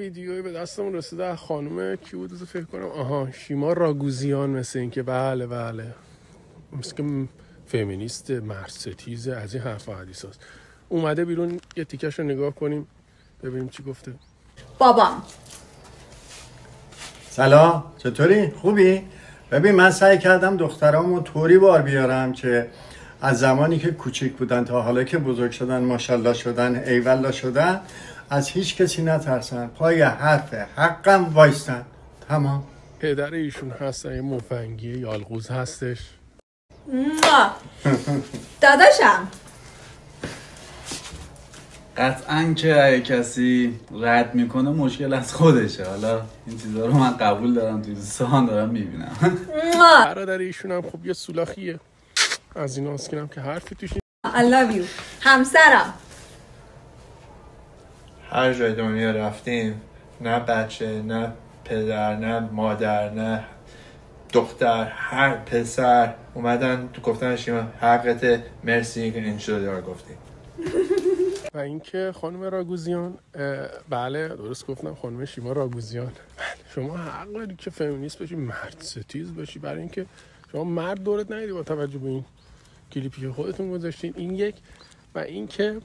ویدیویی به دستمون رسیده از خانم کی بود فکر کنم شیما راگوزیان، مثل این که بله مثل که فمینیست مرستیزه از این حرف و حدیث هست. اومده بیرون، یه تیکش رو نگاه کنیم ببینیم چی گفته. بابام سلام، چطوری؟ خوبی؟ ببین من سعی کردم دخترامو طوری بار بیارم که از زمانی که کوچیک بودن تا حالا که بزرگ شدن ماشاءالله شدن ایوالله شدن از هیچ کسی نترسن، پای حرف حقم وایستن. تمام. پدر ایشون هستن یه مفنگی یالغوز هستش. داداشم قطعاً که اگه کسی رد میکنه مشکل از خودشه. حالا این چیزا رو من قبول دارم، توی دوستان دارم میبینم. برادر ایشون هم خب یه سولاخیه از این آسکینم که حرفی توش نیست. I love you همسرم. هر جای دنیا رفتیم نه بچه نه پدر نه مادر نه دختر، هر پسر اومدن تو گفتن شیما حقت، مرسی که این شده دار گفتی. و اینکه خانم راگوزیان، بله درست گفتم، خانم شیما راگوزیان، شما حق داری که فمینیست باشی، مرد ستیز باشی، برای اینکه شما مرد دورت ندیدی با توجه به این کلیپی که خودتون گذاشتین. این یک. و اینکه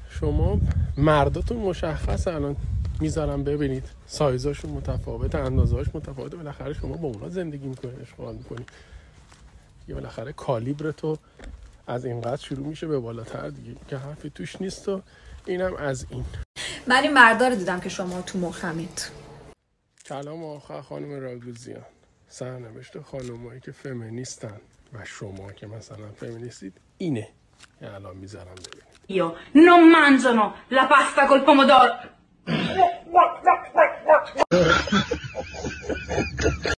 شما مرداتون مشخص الان میذارم ببینید، سایزاشون متفاوته، اندازه‌هاش متفاوته، بالاخره شما با اونا زندگی میکنید، اشغال میکنید دیگه، بالاخره کالیبر تو از اینقدر شروع میشه به بالاتر دیگه که حرفی توش نیست. و اینم از این. من این مردا رو دیدم که شما تو مخمید. کلام آخر خانم راگوزیان، سرنوشت خانمایی که فمینیستن و شما که مثلا فمینیستید اینه که الان میذارم ببینید. Io non mangiano la pasta col pomodoro.